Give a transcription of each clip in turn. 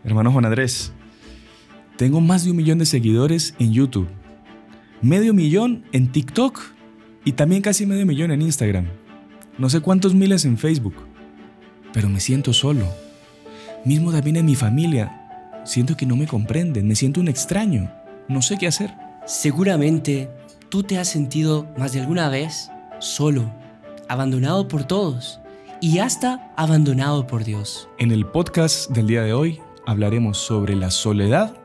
Hermano Juan Andrés, tengo más de 1 millón de seguidores en YouTube, 500,000 en TikTok y también casi 500,000 en Instagram. No sé cuántos miles en Facebook, pero me siento solo. Mismo también en mi familia, siento que no me comprenden, me siento un extraño, no sé qué hacer. Seguramente tú te has sentido más de alguna vez solo, abandonado por todos y hasta abandonado por Dios. En el podcast del día de hoy hablaremos sobre la soledad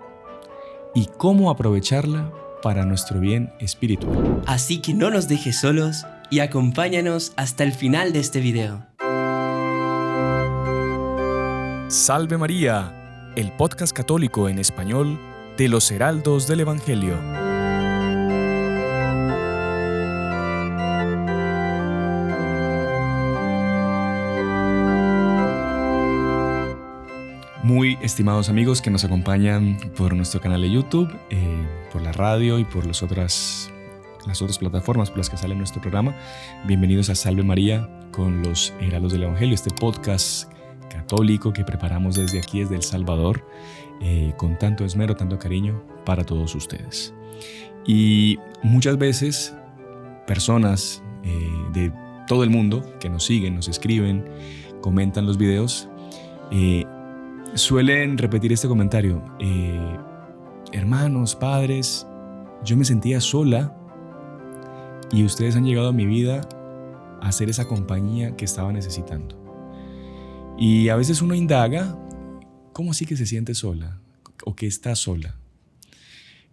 y cómo aprovecharla para nuestro bien espiritual. Así que no nos dejes solos y acompáñanos hasta el final de este video. Salve María, el podcast católico en español de los Heraldos del Evangelio. Muy estimados amigos que nos acompañan por nuestro canal de YouTube, por la radio y por las otras plataformas por las que sale nuestro programa. Bienvenidos a Salve María con los Heraldos del Evangelio, este podcast católico que preparamos desde aquí, desde El Salvador, con tanto esmero, tanto cariño para todos ustedes. Y muchas veces personas de todo el mundo que nos siguen, nos escriben, comentan los videos, suelen repetir este comentario: hermanos, padres, yo me sentía sola y ustedes han llegado a mi vida a ser esa compañía que estaba necesitando. Y a veces uno indaga, ¿cómo así que se siente sola o que está sola?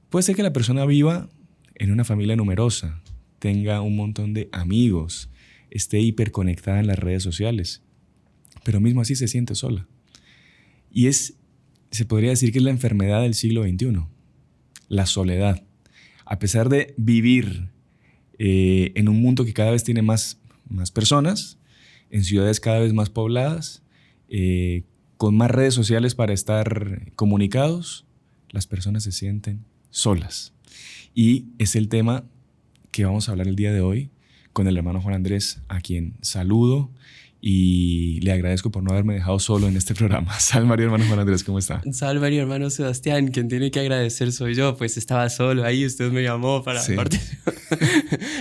Puede ser que la persona viva en una familia numerosa, tenga un montón de amigos, esté hiperconectada en las redes sociales, pero mismo así se siente sola. Y se podría decir que es la enfermedad del siglo XXI, la soledad. A pesar de vivir en un mundo que cada vez tiene más personas, en ciudades cada vez más pobladas, con más redes sociales para estar comunicados, las personas se sienten solas. Y es el tema que vamos a hablar el día de hoy con el hermano Juan Andrés, a quien saludo y le agradezco por no haberme dejado solo en este programa. Salve María, hermano Juan Andrés, ¿cómo está? Salve María, hermano Sebastián, quien tiene que agradecer soy yo, pues estaba solo ahí, usted me llamó para participar.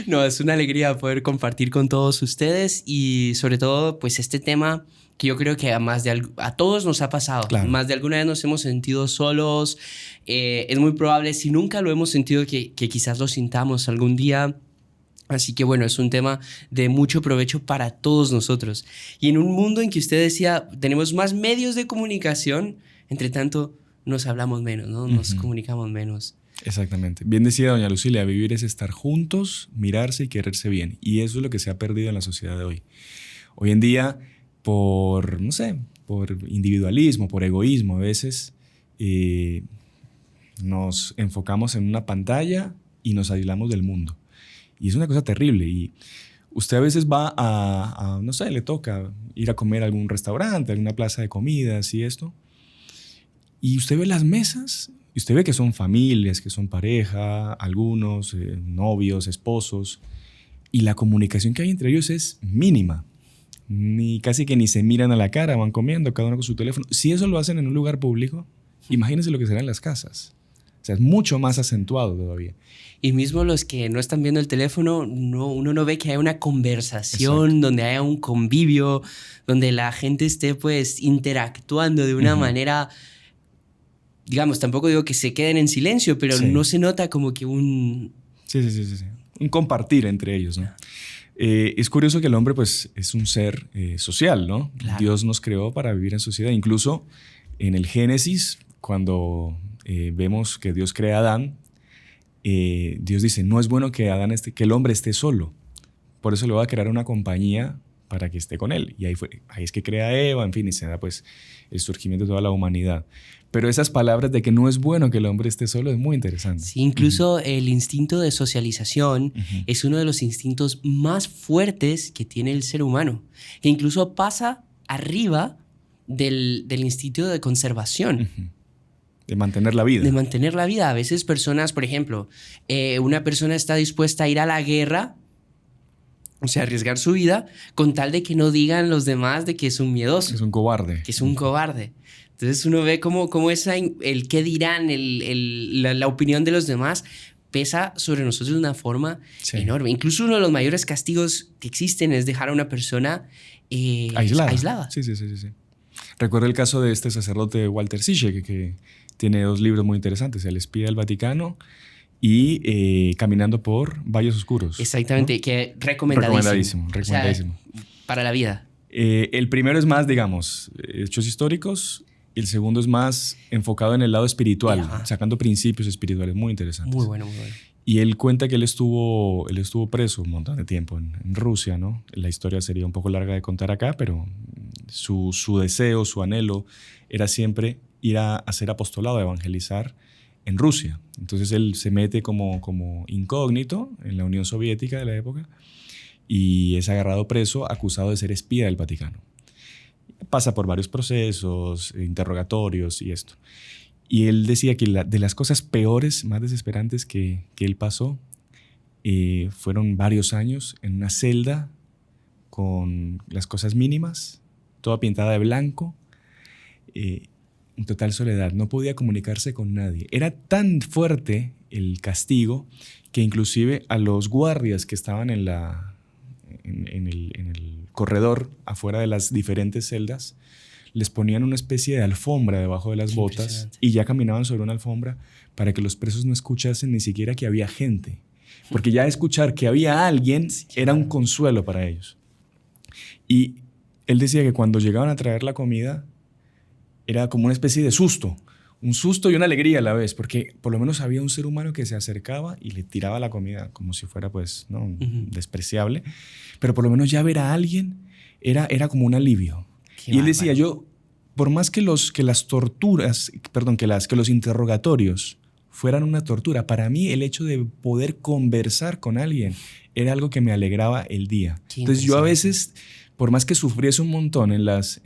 No, es una alegría poder compartir con todos ustedes y sobre todo pues este tema que yo creo que a todos nos ha pasado. Claro. Más de alguna vez nos hemos sentido solos. Es muy probable, si nunca lo hemos sentido, que quizás lo sintamos algún día. Así que bueno, es un tema de mucho provecho para todos nosotros. Y en un mundo en que usted decía, tenemos más medios de comunicación, entre tanto nos hablamos menos, ¿no? Nos comunicamos menos. Exactamente. Bien decía doña Lucila, vivir es estar juntos, mirarse y quererse bien. Y eso es lo que se ha perdido en la sociedad de hoy. Hoy en día, por individualismo, por egoísmo, a veces nos enfocamos en una pantalla y nos aislamos del mundo. Y es una cosa terrible. Y usted a veces va no sé, le toca ir a comer a algún restaurante, a alguna plaza de comidas y esto. Y usted ve las mesas y usted ve que son familias, que son pareja, algunos novios, esposos. Y la comunicación que hay entre ellos es mínima. Casi que ni se miran a la cara, van comiendo, cada uno con su teléfono. Si eso lo hacen en un lugar público, imagínense lo que será en las casas. O sea, es mucho más acentuado todavía. Y mismo los que no están viendo el teléfono, uno no ve que haya una conversación. Exacto. Donde haya un convivio, donde la gente esté pues interactuando de una manera, digamos, tampoco digo que se queden en silencio, pero no se nota como que un... Sí. Un compartir entre ellos, ¿no? Es curioso que el hombre pues es un ser social, ¿no? Claro. Dios nos creó para vivir en sociedad. Incluso en el Génesis, cuando vemos que Dios crea a Adán, Dios dice, no es bueno que el hombre esté solo. Por eso le va a crear una compañía para que esté con él. Y ahí es que crea a Eva, en fin, y se da pues el surgimiento de toda la humanidad. Pero esas palabras de que no es bueno que el hombre esté solo es muy interesante. Sí, incluso el instinto de socialización es uno de los instintos más fuertes que tiene el ser humano, que incluso pasa arriba del instinto de conservación. De mantener la vida. De mantener la vida. A veces personas, por ejemplo, una persona está dispuesta a ir a la guerra O sea, arriesgar su vida con tal de que no digan los demás de que es un miedoso. Es un cobarde. Que es un cobarde. Entonces uno ve cómo el qué dirán, la opinión de los demás pesa sobre nosotros de una forma enorme. Incluso uno de los mayores castigos que existen es dejar a una persona aislada. Sí. Recuerdo el caso de este sacerdote Walter Zizek, que tiene 2 libros muy interesantes, El espía del Vaticano y Caminando por valles oscuros. Exactamente, ¿no? Que recomendadísimo. Recomendadísimo. O sea, para la vida. El primero es más, digamos, hechos históricos, y el segundo es más enfocado en el lado espiritual, sacando principios espirituales muy interesantes. Muy bueno. Y él cuenta que él estuvo preso un montón de tiempo en Rusia, ¿no? La historia sería un poco larga de contar acá, pero su deseo, su anhelo era siempre ir a hacer apostolado, a evangelizar en Rusia. Entonces él se mete como incógnito en la Unión Soviética de la época y es agarrado preso, acusado de ser espía del Vaticano. Pasa por varios procesos, interrogatorios y esto. Y él decía que de las cosas peores, más desesperantes que él pasó, fueron varios años en una celda con las cosas mínimas, toda pintada de blanco, en total soledad. No podía comunicarse con nadie. Era tan fuerte el castigo que inclusive a los guardias que estaban en el corredor afuera de las diferentes celdas les ponían una especie de alfombra debajo de las botas y ya caminaban sobre una alfombra para que los presos no escuchasen ni siquiera que había gente. Porque ya escuchar que había alguien era un consuelo para ellos. Y él decía que cuando llegaban a traer la comida era como una especie de susto. Un susto y una alegría a la vez, porque por lo menos había un ser humano que se acercaba y le tiraba la comida como si fuera, pues, ¿no? Despreciable. Pero por lo menos ya ver a alguien era como un alivio. Y él decía, por más que los interrogatorios fueran una tortura, para mí el hecho de poder conversar con alguien era algo que me alegraba el día. Entonces yo a veces, por más que sufriese un montón en los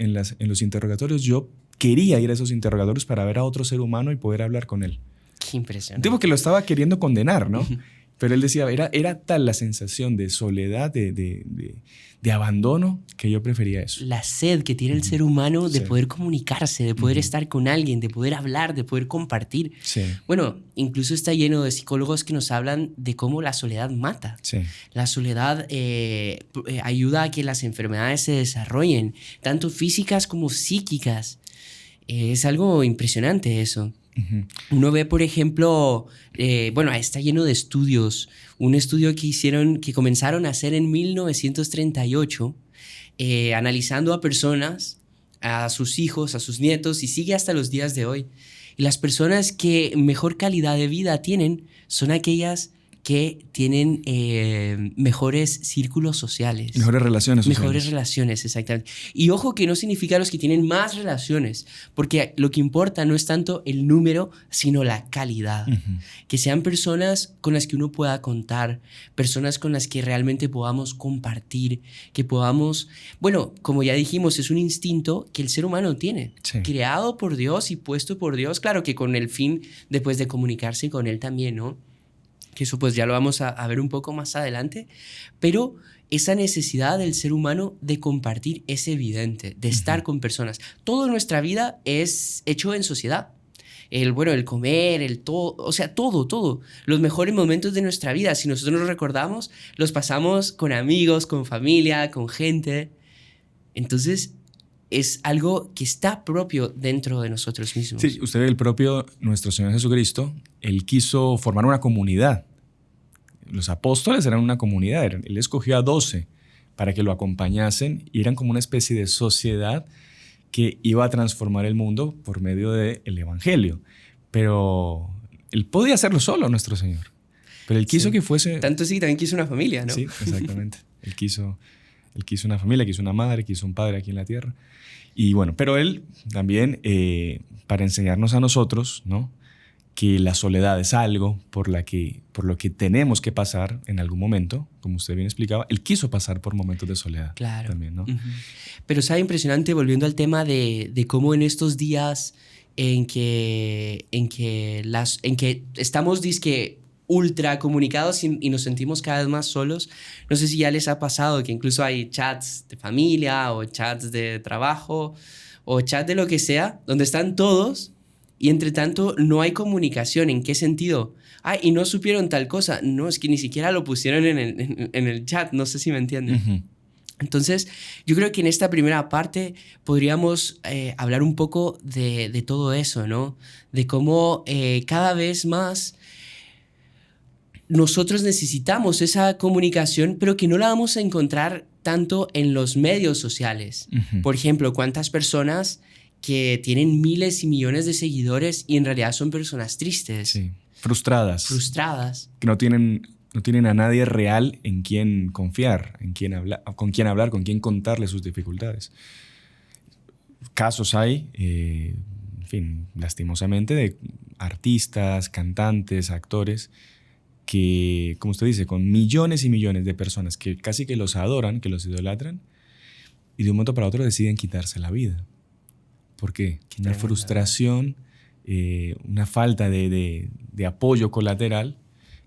interrogatorios, yo quería ir a esos interrogatorios para ver a otro ser humano y poder hablar con él. Qué impresionante. Digo que lo estaba queriendo condenar, ¿no? Pero él decía, era tal la sensación de soledad, de abandono, que yo prefería eso. La sed que tiene el ser humano de poder comunicarse, de poder estar con alguien, de poder hablar, de poder compartir. Sí. Bueno, incluso está lleno de psicólogos que nos hablan de cómo la soledad mata. Sí. La soledad ayuda a que las enfermedades se desarrollen, tanto físicas como psíquicas. Es algo impresionante eso. Uno ve, por ejemplo, está lleno de estudios. Un estudio que comenzaron a hacer en 1938, analizando a personas, a sus hijos, a sus nietos, y sigue hasta los días de hoy. Y las personas que mejor calidad de vida tienen son aquellas que tienen mejores círculos sociales. Mejores relaciones sociales. Mejores relaciones, exactamente. Y ojo que no significa los que tienen más relaciones, porque lo que importa no es tanto el número, sino la calidad. Que sean personas con las que uno pueda contar, personas con las que realmente podamos compartir, que podamos... Bueno, como ya dijimos, es un instinto que el ser humano tiene, creado por Dios y puesto por Dios, claro que con el fin después de comunicarse con Él también, ¿no? Que eso pues ya lo vamos a ver un poco más adelante, pero esa necesidad del ser humano de compartir es evidente, de estar con personas. Toda nuestra vida es hecho en sociedad. El comer, el todo, o sea, todo. Los mejores momentos de nuestra vida, si nosotros nos recordamos, los pasamos con amigos, con familia, con gente. Entonces, es algo que está propio dentro de nosotros mismos. Sí, usted ve el propio nuestro Señor Jesucristo, Él quiso formar una comunidad. Los apóstoles eran una comunidad, Él escogió a 12 para que lo acompañasen y eran como una especie de sociedad que iba a transformar el mundo por medio del Evangelio. Pero Él podía hacerlo solo, nuestro Señor. Pero Él quiso que fuese... Tanto sí, también quiso una familia, ¿no? Sí, exactamente. Él quiso una familia, quiso una madre, quiso un padre aquí en la tierra. Y bueno, pero Él también, para enseñarnos a nosotros, ¿no? Que la soledad es algo por lo que tenemos que pasar en algún momento, como usted bien explicaba, Él quiso pasar por momentos de soledad. Claro. También, ¿no? Pero sabe, impresionante, volviendo al tema de cómo en estos días en que estamos, dizque, ultra comunicados y nos sentimos cada vez más solos. No sé si ya les ha pasado que incluso hay chats de familia o chats de trabajo o chats de lo que sea, donde están todos y entre tanto no hay comunicación. ¿En qué sentido? Y no supieron tal cosa. No, es que ni siquiera lo pusieron en el chat. No sé si me entienden. Uh-huh. Entonces, yo creo que en esta primera parte podríamos hablar un poco de todo eso, ¿no? De cómo cada vez más nosotros necesitamos esa comunicación, pero que no la vamos a encontrar tanto en los medios sociales. Uh-huh. Por ejemplo, ¿cuántas personas que tienen miles y millones de seguidores y en realidad son personas tristes? Sí. Frustradas. Que no tienen a nadie real en quien confiar, con quien hablar, con quien contarle sus dificultades. Casos hay, en fin, lastimosamente, de artistas, cantantes, actores, que, como usted dice, con millones y millones de personas que casi que los adoran, que los idolatran, y de un momento para otro deciden quitarse la vida. ¿Por qué? Una frustración, una falta de apoyo colateral,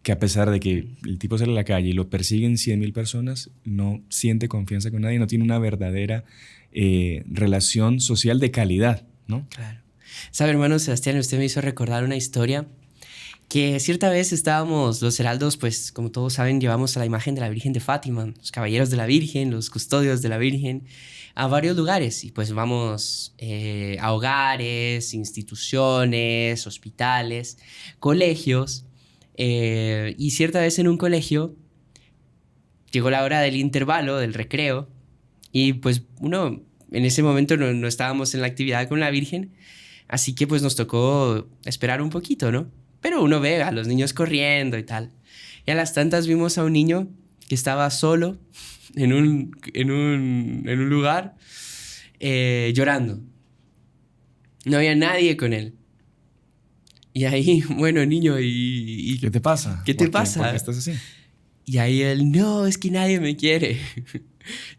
que a pesar de que el tipo sale a la calle y lo persiguen 100,000 personas, no siente confianza con nadie, no tiene una verdadera relación social de calidad, ¿no? Claro. ¿Sabe, hermano Sebastián? Usted me hizo recordar una historia que cierta vez estábamos, los heraldos, pues como todos saben, llevamos a la imagen de la Virgen de Fátima, los caballeros de la Virgen, los custodios de la Virgen, a varios lugares. Y pues vamos a hogares, instituciones, hospitales, colegios. Y cierta vez en un colegio llegó la hora del intervalo, del recreo, y pues uno en ese momento no estábamos en la actividad con la Virgen, así que pues nos tocó esperar un poquito, ¿no? Pero uno ve a los niños corriendo y tal. Y a las tantas vimos a un niño que estaba solo en un lugar llorando. No había nadie con él. Y ahí, bueno, niño, ¿y qué te pasa? ¿Qué te pasa? ¿Por qué estás así? Y ahí él, no, es que nadie me quiere.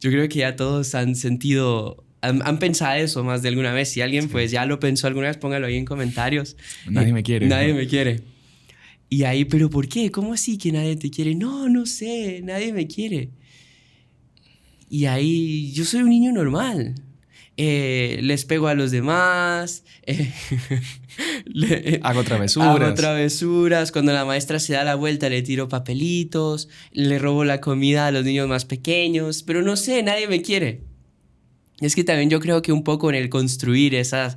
Yo creo que ya todos han sentido, han pensado eso más de alguna vez. Si alguien pues ya lo pensó alguna vez, póngalo ahí en comentarios. Nadie me quiere. Nadie me quiere. Y ahí, ¿pero por qué? ¿Cómo así que nadie te quiere? No sé, nadie me quiere. Y ahí, yo soy un niño normal. Les pego a los demás. Hago travesuras. Hago travesuras. Cuando la maestra se da la vuelta, le tiro papelitos. Le robo la comida a los niños más pequeños. Pero no sé, nadie me quiere. Es que también yo creo que un poco en el construir esa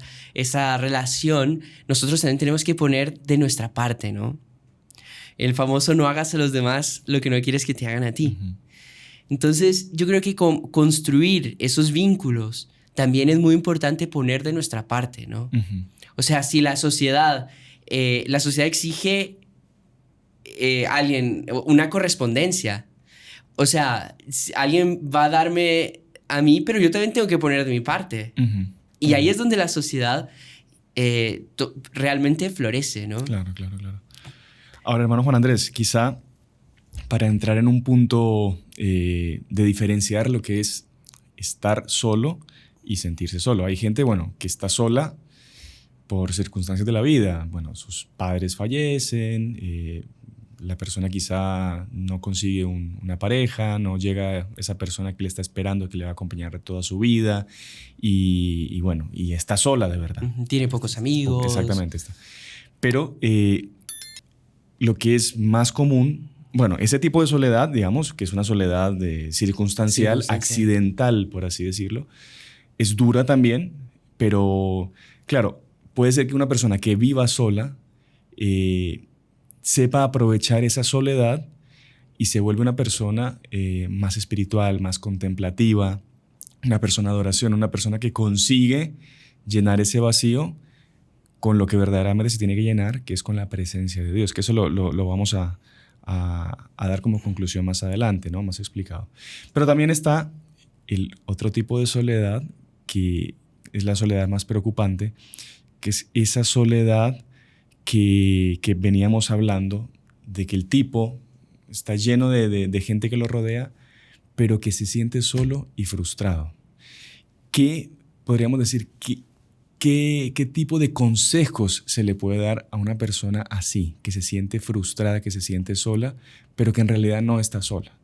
relación, nosotros también tenemos que poner de nuestra parte, ¿no? El famoso no hagas a los demás lo que no quieres que te hagan a ti. Uh-huh. Entonces, yo creo que construir esos vínculos también es muy importante poner de nuestra parte, ¿no? Uh-huh. O sea, si la sociedad exige alguien una correspondencia, o sea, alguien va a darme a mí, pero yo también tengo que poner de mi parte. Uh-huh. Y ahí es donde la sociedad realmente florece, ¿no? Claro. Ahora, hermano Juan Andrés, quizá para entrar en un punto de diferenciar lo que es estar solo y sentirse solo. Hay gente, bueno, que está sola por circunstancias de la vida. Bueno, sus padres fallecen, la persona quizá no consigue una pareja, no llega esa persona que le está esperando, que le va a acompañar toda su vida y bueno, y está sola de verdad. Tiene pocos amigos. Exactamente. Pero lo que es más común, bueno, ese tipo de soledad, digamos, que es una soledad circunstancial, accidental, por así decirlo, es dura también, pero claro, puede ser que una persona que viva sola sepa aprovechar esa soledad y se vuelve una persona más espiritual, más contemplativa, una persona de oración, una persona que consigue llenar ese vacío con lo que verdaderamente se tiene que llenar, que es con la presencia de Dios, que eso lo vamos a dar como conclusión más adelante, ¿no? Más explicado. Pero también está el otro tipo de soledad, que es la soledad más preocupante, que es esa soledad que veníamos hablando, de que el tipo está lleno de gente que lo rodea, pero que se siente solo y frustrado. ¿Qué podríamos decir? ¿Qué ¿qué tipo de consejos se le puede dar a una persona así, que se siente frustrada, que se siente sola, pero que en realidad no está sola?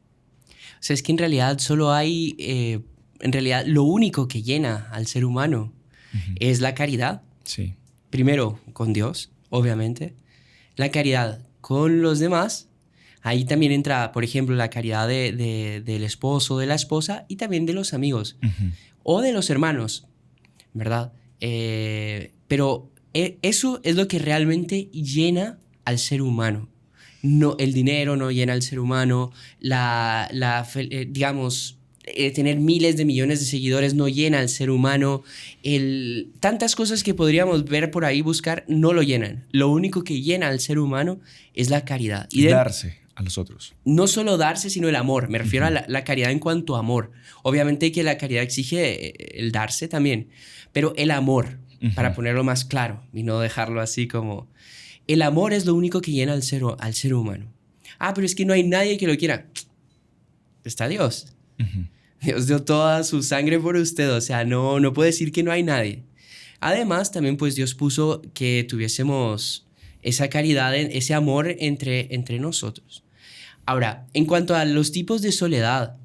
O sea, es que en realidad solo hay, en realidad lo único que llena al ser humano es la caridad. Sí. Primero con Dios, obviamente. La caridad con los demás. Ahí también entra, por ejemplo, la caridad del esposo, de la esposa y también de los amigos o de los hermanos, ¿verdad? Pero eso es lo que realmente llena al ser humano. No, el dinero no llena al ser humano, digamos, tener miles de millones de seguidores no llena al ser humano. Tantas cosas que podríamos ver por ahí, buscar, no lo llenan. Lo único que llena al ser humano es la caridad. Y darse a los otros. No solo darse, sino el amor. Me refiero a la caridad en cuanto a amor. Obviamente que la caridad exige el darse también, pero el amor, para ponerlo más claro y no dejarlo así como... El amor es lo único que llena al ser humano. Ah, pero es que no hay nadie que lo quiera. Está Dios. Dios dio toda su sangre por usted, o sea, no puede decir que no hay nadie. Además, también pues Dios puso que tuviésemos esa caridad, ese amor entre nosotros. Ahora, en cuanto a los tipos de soledad,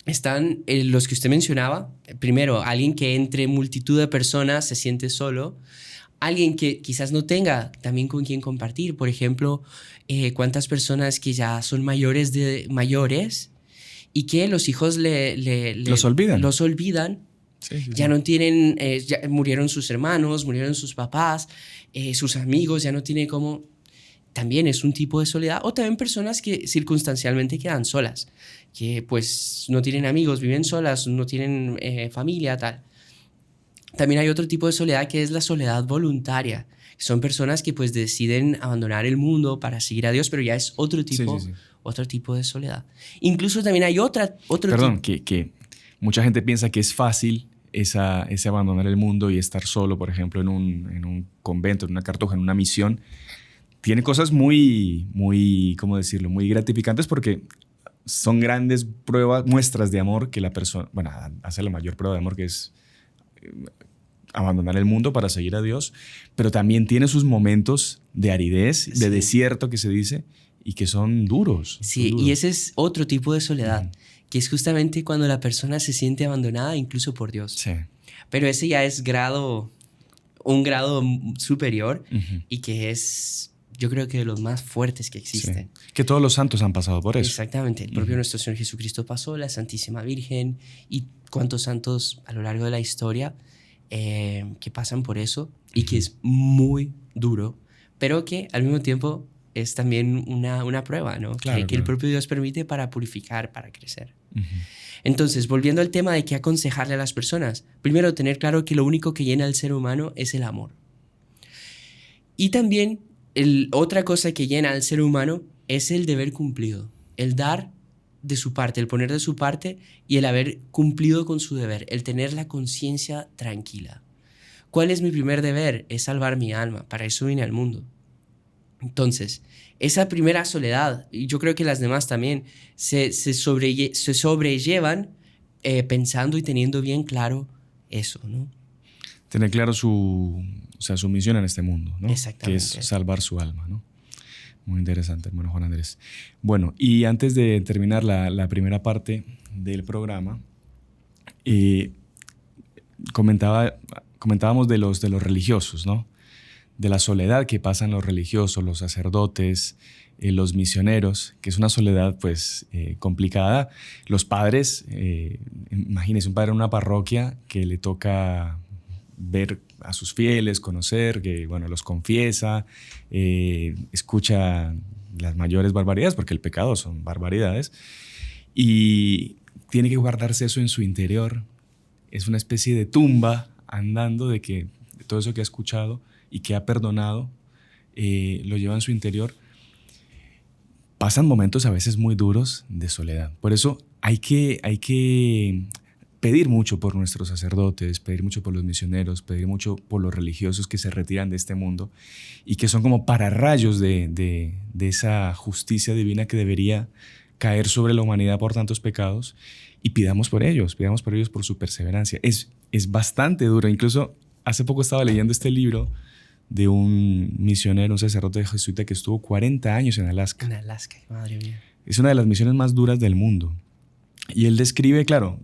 están los que usted mencionaba. Primero, alguien que entre multitud de personas se siente solo. Alguien que quizás no tenga también con quien compartir. Por ejemplo, cuántas personas que ya son mayores y que los hijos los olvidan. Sí. Ya no tienen, ya murieron sus hermanos, murieron sus papás, sus amigos, ya no tiene como... También es un tipo de soledad. O también personas que circunstancialmente quedan solas, que pues no tienen amigos, viven solas, no tienen familia, tal. También hay otro tipo de soledad que es la soledad voluntaria. Son personas que pues deciden abandonar el mundo para seguir a Dios, pero ya es otro tipo de soledad. Incluso también hay otro Perdón, que mucha gente piensa que es fácil ese abandonar el mundo y estar solo, por ejemplo, en un convento, en una cartuja, en una misión. Tiene cosas muy, ¿cómo decirlo? Muy gratificantes porque son grandes muestras de amor que la persona, bueno, hace la mayor prueba de amor que es abandonar el mundo para seguir a Dios, pero también tiene sus momentos de aridez, de desierto que se dice, y que son duros. Sí, y ese es otro tipo de soledad, que es justamente cuando la persona se siente abandonada incluso por Dios. Sí. Pero ese ya es un grado superior y que es, yo creo que de los más fuertes que existen. Sí. Que todos los santos han pasado por eso. Exactamente. El propio nuestro Señor Jesucristo pasó, la Santísima Virgen y cuántos santos a lo largo de la historia que pasan por eso y que es muy duro, pero que al mismo tiempo es también una prueba, ¿no? Claro, que el propio Dios permite para purificar, para crecer. Entonces, volviendo al tema de qué aconsejarle a las personas, primero tener claro que lo único que llena al ser humano es el amor. Y también otra cosa que llena al ser humano es el deber cumplido, el dar de su parte, el poner de su parte y el haber cumplido con su deber, el tener la conciencia tranquila. ¿Cuál es mi primer deber? Es salvar mi alma, para eso vine al mundo. Entonces, esa primera soledad, y yo creo que las demás también, se sobrellevan pensando y teniendo bien claro eso, ¿no? Tener claro su misión en este mundo, ¿no? Exactamente. Que es salvar su alma, ¿no? Muy interesante, hermano Juan Andrés. Bueno, y antes de terminar la primera parte del programa, comentábamos de los religiosos, ¿no? De la soledad que pasan los religiosos, los sacerdotes, los misioneros, que es una soledad pues complicada. Los padres, imagínense un padre en una parroquia que le toca ver a sus fieles, conocer, que bueno, los confiesa, escucha las mayores barbaridades, porque el pecado son barbaridades, y tiene que guardarse eso en su interior. Es una especie de tumba andando de todo eso que ha escuchado y que ha perdonado, lo lleva en su interior. Pasan momentos a veces muy duros de soledad. Por eso hay que pedir mucho por nuestros sacerdotes, pedir mucho por los misioneros, pedir mucho por los religiosos que se retiran de este mundo y que son como pararrayos de esa justicia divina que debería caer sobre la humanidad por tantos pecados, y pidamos por ellos por su perseverancia. Es bastante duro. Incluso hace poco estaba leyendo este libro de un misionero, un sacerdote jesuita que estuvo 40 años en Alaska. En Alaska, madre mía. Es una de las misiones más duras del mundo. Y él describe, claro,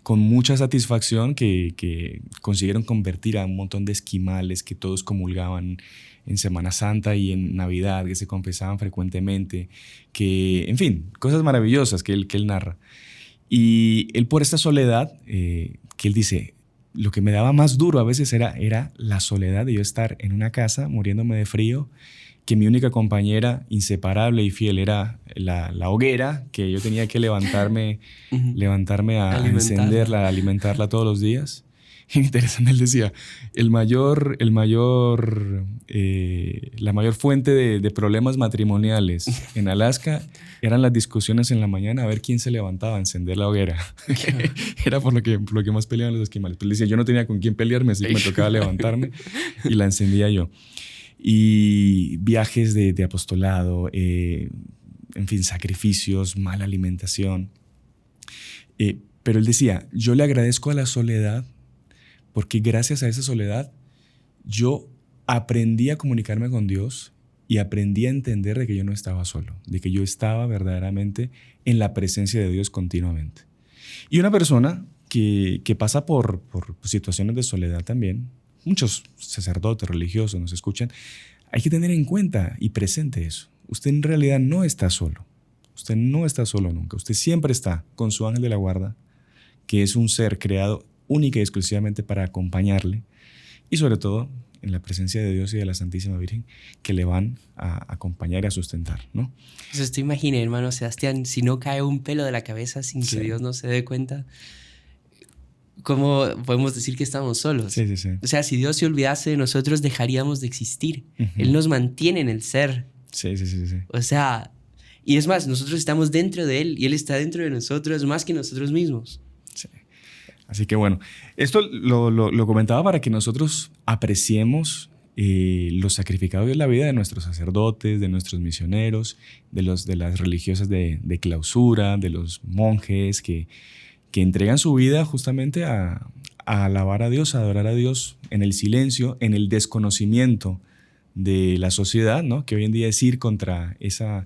con mucha satisfacción que consiguieron convertir a un montón de esquimales que todos comulgaban en Semana Santa y en Navidad, que se confesaban frecuentemente, que, en fin, cosas maravillosas que él narra. Y él, por esta soledad, que él dice, lo que me daba más duro a veces era la soledad de yo estar en una casa muriéndome de frío, que mi única compañera inseparable y fiel era la hoguera, que yo tenía que levantarme a encenderla, a alimentarla todos los días. Interesante, él decía, la mayor fuente de problemas matrimoniales en Alaska eran las discusiones en la mañana a ver quién se levantaba a encender la hoguera. Era por lo que más peleaban los esquimales. Pero él decía, yo no tenía con quién pelearme, así que me tocaba levantarme y la encendía yo. Y viajes de apostolado, en fin, sacrificios, mala alimentación. Pero él decía, yo le agradezco a la soledad porque gracias a esa soledad yo aprendí a comunicarme con Dios y aprendí a entender de que yo no estaba solo, de que yo estaba verdaderamente en la presencia de Dios continuamente. Y una persona que pasa por situaciones de soledad también, muchos sacerdotes religiosos nos escuchan, hay que tener en cuenta y presente eso. Usted en realidad no está solo. Usted no está solo nunca. Usted siempre está con su ángel de la guarda, que es un ser creado única y exclusivamente para acompañarle, y sobre todo en la presencia de Dios y de la Santísima Virgen, que le van a acompañar y a sustentar, ¿no? Entonces te imaginas, hermano Sebastián, si no cae un pelo de la cabeza sin que Dios no se dé cuenta, ¿cómo podemos decir que estamos solos? Sí. O sea, si Dios se olvidase de nosotros, dejaríamos de existir. Él nos mantiene en el ser. Sí. O sea, y es más, nosotros estamos dentro de Él y Él está dentro de nosotros más que nosotros mismos. Sí. Así que bueno, esto lo comentaba para que nosotros apreciemos los sacrificados de la vida de nuestros sacerdotes, de nuestros misioneros, de las religiosas de clausura, de los monjes que entregan su vida justamente a alabar a Dios, a adorar a Dios en el silencio, en el desconocimiento de la sociedad, ¿no? Que hoy en día es ir contra esa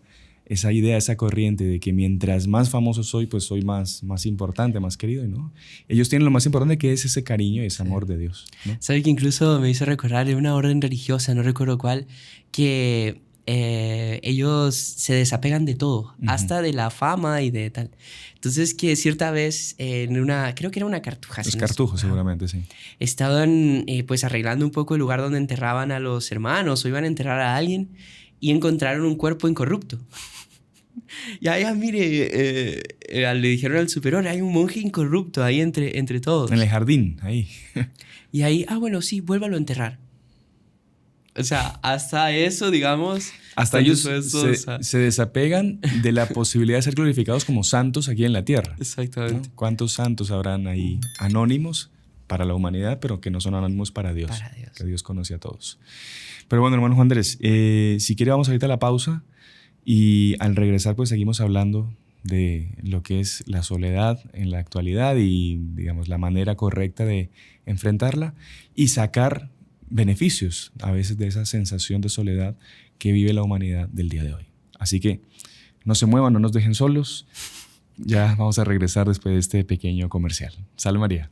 idea, esa corriente de que mientras más famoso soy, pues soy más importante, más querido, ¿no? Ellos tienen lo más importante, que es ese cariño y ese amor de Dios, ¿no? ¿Sabe que incluso me hizo recordar de una orden religiosa, no recuerdo cuál, que ellos se desapegan de todo, hasta de la fama y de tal. Entonces, que cierta vez creo que era una cartuja. Los cartujos, seguramente, sí. Estaban pues arreglando un poco el lugar donde enterraban a los hermanos o iban a enterrar a alguien y encontraron un cuerpo incorrupto. Y ahí, mire, le dijeron al superior, hay un monje incorrupto ahí entre todos. En el jardín, ahí. Y ahí, bueno, sí, vuélvalo a enterrar. O sea, hasta eso, digamos... Hasta ellos se desapegan de la posibilidad de ser glorificados como santos aquí en la tierra. Exactamente. ¿No? ¿Cuántos santos habrán ahí anónimos para la humanidad, pero que no son anónimos para Dios? Para Dios. Que Dios conoce a todos. Pero bueno, hermano Juan Andrés, si quiere vamos ahorita a la pausa y al regresar pues seguimos hablando de lo que es la soledad en la actualidad y, digamos, la manera correcta de enfrentarla y sacar beneficios a veces de esa sensación de soledad que vive la humanidad del día de hoy. Así que no se muevan, no nos dejen solos. Ya vamos a regresar después de este pequeño comercial. Salve María.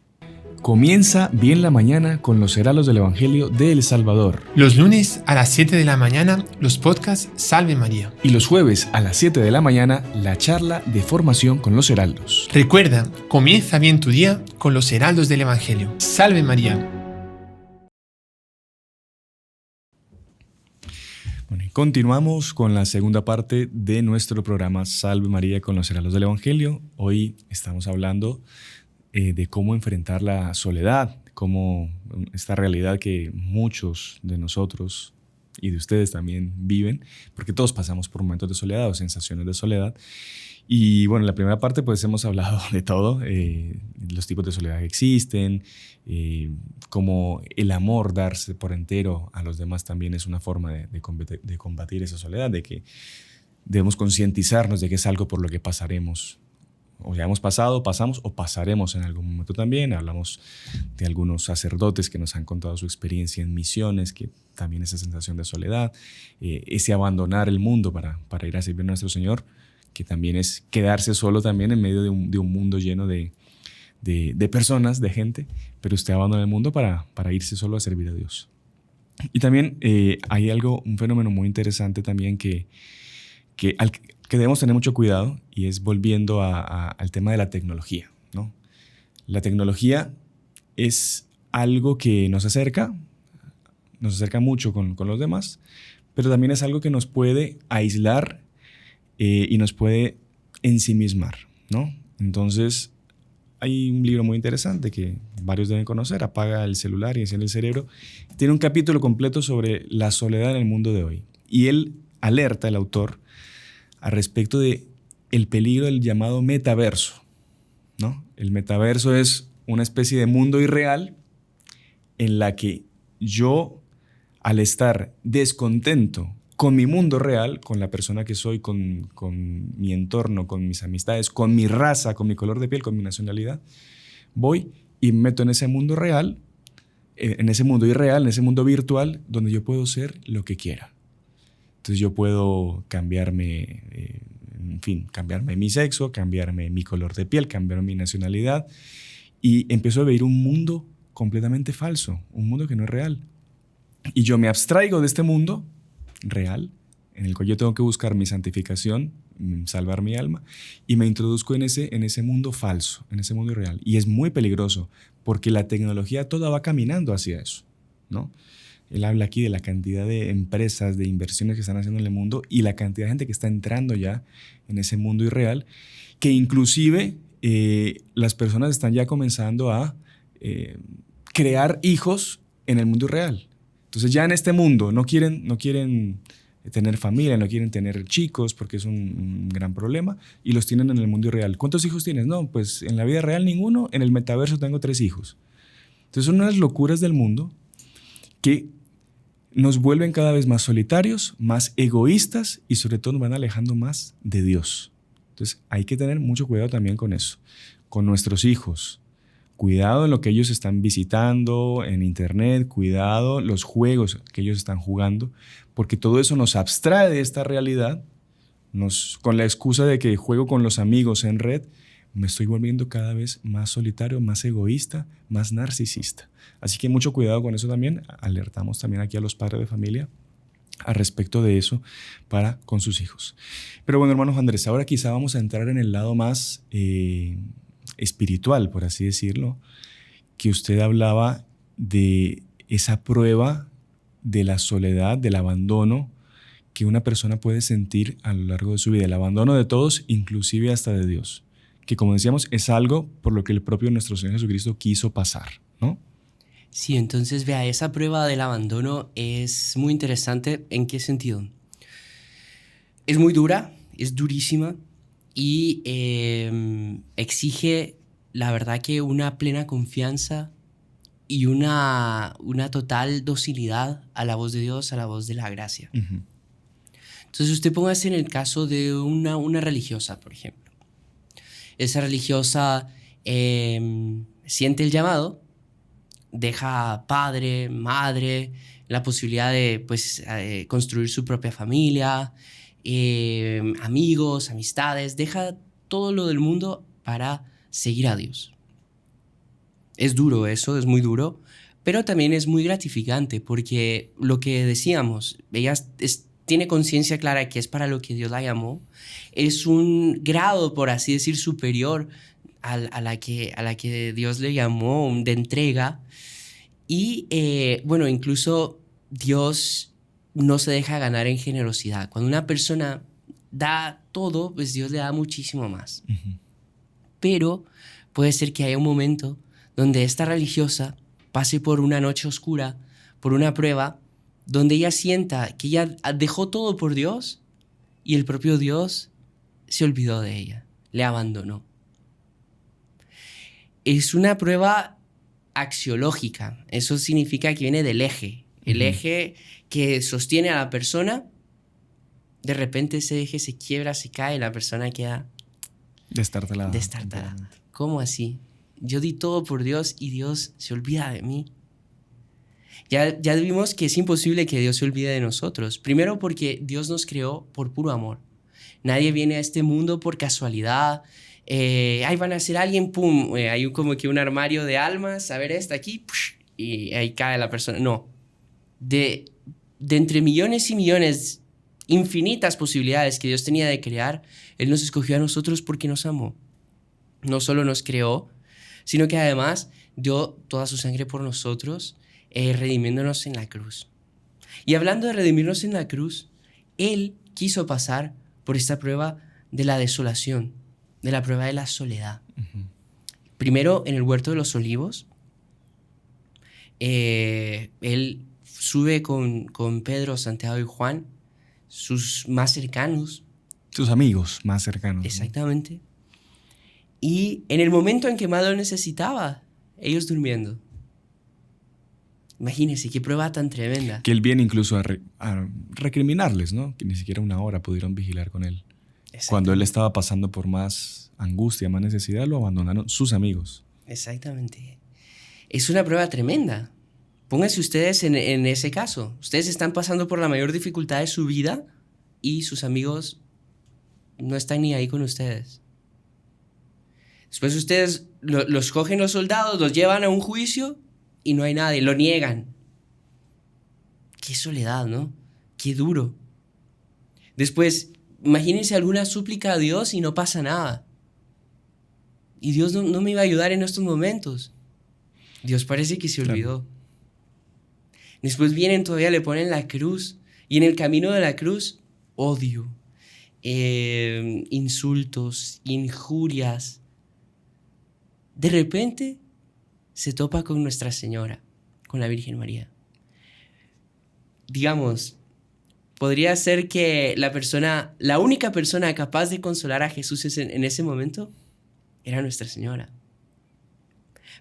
Comienza bien la mañana con los heraldos del Evangelio de El Salvador. Los lunes a las 7 de la mañana, los podcasts Salve María. Y los jueves a las 7 de la mañana, la charla de formación con los heraldos. Recuerda, comienza bien tu día con los heraldos del Evangelio. Salve María. Bueno, y continuamos con la segunda parte de nuestro programa Salve María con los heraldos del Evangelio. Hoy estamos hablando de cómo enfrentar la soledad, cómo esta realidad que muchos de nosotros y de ustedes también viven, porque todos pasamos por momentos de soledad o sensaciones de soledad. Y bueno, en la primera parte pues hemos hablado de todo, los tipos de soledad que existen, cómo el amor, darse por entero a los demás también es una forma de combatir esa soledad, de que debemos concientizarnos de que es algo por lo que pasaremos o ya hemos pasado, pasamos o pasaremos en algún momento también. Hablamos de algunos sacerdotes que nos han contado su experiencia en misiones, que también esa sensación de soledad, ese abandonar el mundo para ir a servir a nuestro Señor, que también es quedarse solo también en medio de un mundo lleno de personas, de gente, pero usted abandona el mundo para irse solo a servir a Dios. Y también hay un fenómeno muy interesante también que debemos tener mucho cuidado, y es volviendo al tema de la tecnología, ¿no? La tecnología es algo que nos acerca mucho con los demás, pero también es algo que nos puede aislar y nos puede ensimismar, ¿no? Entonces, hay un libro muy interesante que varios deben conocer, Apaga el celular y enciende el cerebro. Tiene un capítulo completo sobre la soledad en el mundo de hoy. Y él alerta, el autor, al respecto de el peligro del llamado metaverso, ¿no? El metaverso es una especie de mundo irreal en la que yo, al estar descontento con mi mundo real, con la persona que soy, con mi entorno, con mis amistades, con mi raza, con mi color de piel, con mi nacionalidad, voy y me meto en ese mundo real, en ese mundo irreal, en ese mundo virtual, donde yo puedo ser lo que quiera. Entonces yo puedo cambiarme, cambiarme mi sexo, cambiarme mi color de piel, cambiarme mi nacionalidad, y empiezo a vivir un mundo completamente falso, un mundo que no es real. Y yo me abstraigo de este mundo real, en el cual yo tengo que buscar mi santificación, salvar mi alma, y me introduzco en ese mundo falso, en ese mundo irreal. Y es muy peligroso, porque la tecnología toda va caminando hacia eso, ¿no? Él habla aquí de la cantidad de empresas, de inversiones que están haciendo en el mundo, y la cantidad de gente que está entrando ya en ese mundo irreal, que inclusive las personas están ya comenzando a crear hijos en el mundo irreal. Entonces ya en este mundo no quieren tener familia, no quieren tener chicos porque es un gran problema, y los tienen en el mundo irreal. ¿Cuántos hijos tienes? No, pues en la vida real ninguno, en el metaverso tengo 3 hijos. Entonces son unas locuras del mundo que nos vuelven cada vez más solitarios, más egoístas, y sobre todo nos van alejando más de Dios. Entonces hay que tener mucho cuidado también con eso, con nuestros hijos. Cuidado en lo que ellos están visitando en internet, cuidado los juegos que ellos están jugando, porque todo eso nos abstrae de esta realidad. Con la excusa de que juego con los amigos en red, me estoy volviendo cada vez más solitario, más egoísta, más narcisista. Así que mucho cuidado con eso también. Alertamos también aquí a los padres de familia al respecto de eso con sus hijos. Pero bueno, hermanos Andrés, ahora quizá vamos a entrar en el lado más espiritual, por así decirlo, que usted hablaba de esa prueba de la soledad, del abandono que una persona puede sentir a lo largo de su vida, el abandono de todos, inclusive hasta de Dios, que como decíamos es algo por lo que el propio nuestro Señor Jesucristo quiso pasar, ¿no? Sí, entonces vea, esa prueba del abandono es muy interesante. ¿En qué sentido? Es muy dura, es durísima, y exige, la verdad, que una plena confianza y una total docilidad a la voz de Dios, a la voz de la gracia. Uh-huh. Entonces usted póngase en el caso de una religiosa, por ejemplo. Esa religiosa siente el llamado, deja padre, madre, la posibilidad de construir su propia familia, amigos, amistades, deja todo lo del mundo para seguir a Dios. Es duro eso, es muy duro, pero también es muy gratificante, porque lo que decíamos, ella tiene conciencia clara que es para lo que Dios la llamó, es un grado, por así decir, superior a la que Dios le llamó, de entrega. Y incluso Dios no se deja ganar en generosidad. Cuando una persona da todo, pues Dios le da muchísimo más. Uh-huh. Pero puede ser que haya un momento donde esta religiosa pase por una noche oscura, por una prueba, donde ella sienta que ella dejó todo por Dios y el propio Dios se olvidó de ella, le abandonó. Es una prueba axiológica. Eso significa que viene del eje. El eje que sostiene a la persona, de repente ese eje se quiebra, se cae, la persona queda Destartalada. Destartalada. ¿Cómo así? Yo di todo por Dios y Dios se olvida de mí. Ya vimos que es imposible que Dios se olvide de nosotros. Primero porque Dios nos creó por puro amor. Nadie viene a este mundo por casualidad. Ahí van a ser alguien, pum, hay como que un armario de almas, a ver esta aquí, push, y ahí cae la persona. No. De entre millones y millones, infinitas posibilidades que Dios tenía de crear, Él nos escogió a nosotros porque nos amó. No solo nos creó, sino que además dio toda su sangre por nosotros, redimiéndonos en la cruz. Y hablando de redimirnos en la cruz, Él quiso pasar por esta prueba de la desolación, de la prueba de la soledad. Uh-huh. Primero, en el huerto de los olivos, Él sube con Pedro, Santiago y Juan, sus más cercanos. Sus amigos más cercanos. Exactamente. ¿No? Y en el momento en que más lo necesitaba, ellos durmiendo. Imagínense qué prueba tan tremenda. Que Él viene incluso a recriminarles, ¿no? Que ni siquiera una hora pudieron vigilar con Él. Cuando Él estaba pasando por más angustia, más necesidad, lo abandonaron sus amigos. Exactamente. Es una prueba tremenda. Pónganse ustedes en ese caso. Ustedes están pasando por la mayor dificultad de su vida y sus amigos no están ni ahí con ustedes. Después ustedes los cogen los soldados, los llevan a un juicio y no hay nadie, lo niegan. Qué soledad, ¿no? Qué duro. Después, imagínense alguna súplica a Dios y no pasa nada. Y Dios no me iba a ayudar en estos momentos. Dios parece que se olvidó. Claro. Después vienen todavía, le ponen la cruz. Y en el camino de la cruz, odio, insultos, injurias. De repente se topa con Nuestra Señora, con la Virgen María. Digamos, podría ser que la única persona capaz de consolar a Jesús en ese momento era Nuestra Señora.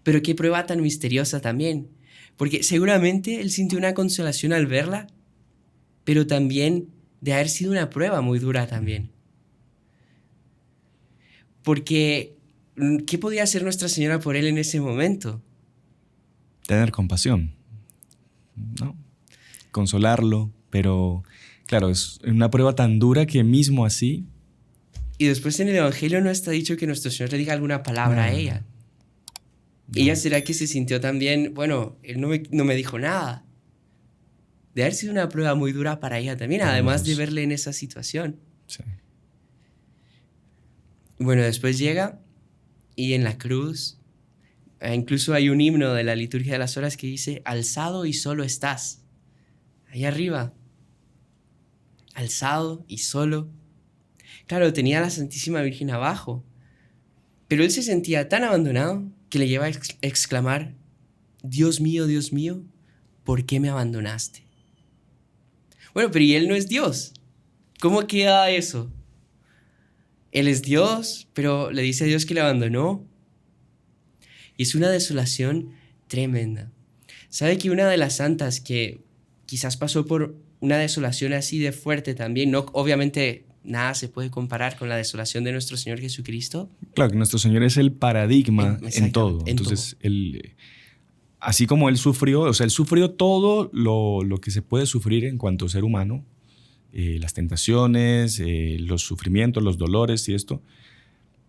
Pero qué prueba tan misteriosa también, porque seguramente Él sintió una consolación al verla, pero también de haber sido una prueba muy dura también. Porque, ¿qué podía hacer Nuestra Señora por Él en ese momento? Tener compasión, ¿no? Consolarlo, pero claro, es una prueba tan dura que mismo así... Y después en el Evangelio no está dicho que nuestro Señor le diga alguna palabra a ella. Ella será que se sintió también, bueno, Él no me dijo nada. De haber sido una prueba muy dura para ella también, además de verle en esa situación. Sí. Bueno, después llega y en la cruz, incluso hay un himno de la liturgia de las horas que dice, alzado y solo estás. Ahí arriba, alzado y solo. Claro, tenía a la Santísima Virgen abajo, pero Él se sentía tan abandonado que le lleva a exclamar, Dios mío, ¿por qué me abandonaste? Bueno, pero ¿y Él no es Dios? ¿Cómo queda eso? Él es Dios, pero le dice a Dios que le abandonó. Y es una desolación tremenda. ¿Sabe que una de las santas que quizás pasó por una desolación así de fuerte también, no, obviamente nada se puede comparar con la desolación de nuestro Señor Jesucristo? Claro, que nuestro Señor es el paradigma en todo. Entonces, Él, así como Él sufrió, o sea, Él sufrió todo lo que se puede sufrir en cuanto a ser humano, las tentaciones, los sufrimientos, los dolores y esto,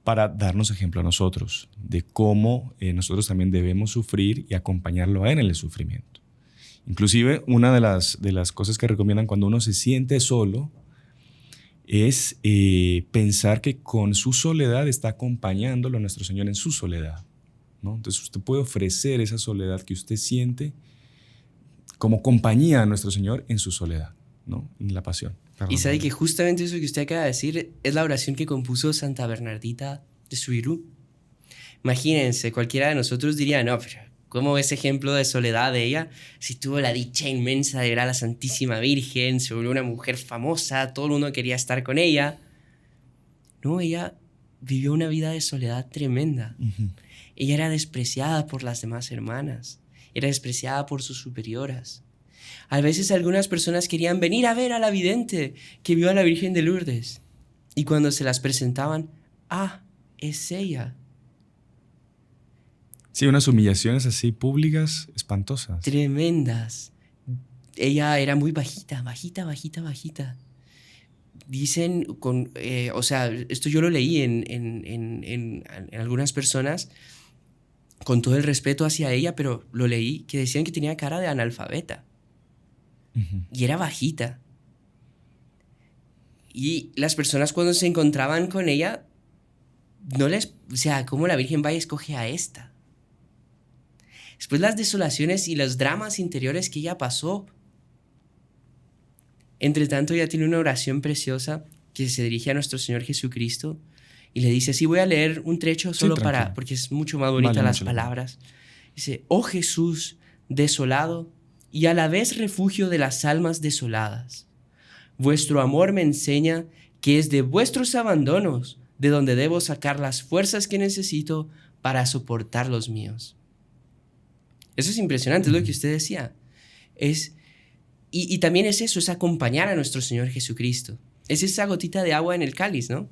para darnos ejemplo a nosotros de cómo nosotros también debemos sufrir y acompañarlo a Él en el sufrimiento. Inclusive, una de las cosas que recomiendan cuando uno se siente solo es pensar que con su soledad está acompañándolo a nuestro Señor en su soledad, ¿no? Entonces usted puede ofrecer esa soledad que usted siente como compañía a nuestro Señor en su soledad, ¿no? En la pasión. Y sabe que justamente eso que usted acaba de decir es la oración que compuso Santa Bernardita de Soubirous. Imagínense, cualquiera de nosotros diría, no, pero ¿cómo ese ejemplo de soledad de ella? Si tuvo la dicha inmensa de ver a la Santísima Virgen, se volvió una mujer famosa, todo el mundo quería estar con ella. No, ella vivió una vida de soledad tremenda. Uh-huh. Ella era despreciada por las demás hermanas, era despreciada por sus superioras. A veces algunas personas querían venir a ver a la vidente que vio a la Virgen de Lourdes. Y cuando se las presentaban, es ella. Sí, unas humillaciones así públicas espantosas. Tremendas. Ella era muy bajita, bajita, bajita, bajita. Dicen, o sea, esto yo lo leí en algunas personas, con todo el respeto hacia ella, pero lo leí, que decían que tenía cara de analfabeta. Ujú. Y era bajita. Y las personas cuando se encontraban con ella, o sea, ¿cómo la Virgen va y escoge a esta? Después las desolaciones y los dramas interiores que ella pasó. Entre tanto, ella tiene una oración preciosa que se dirige a nuestro Señor Jesucristo y le dice, sí, voy a leer un trecho solo tranquilo. porque es mucho más bonita Vale las mucho la pena. palabras. Dice, oh Jesús, desolado y a la vez refugio de las almas desoladas. Vuestro amor me enseña que es de vuestros abandonos de donde debo sacar las fuerzas que necesito para soportar los míos. Eso es impresionante, es lo que usted decía. Y también es eso, es acompañar a nuestro Señor Jesucristo. Es esa gotita de agua en el cáliz, ¿no?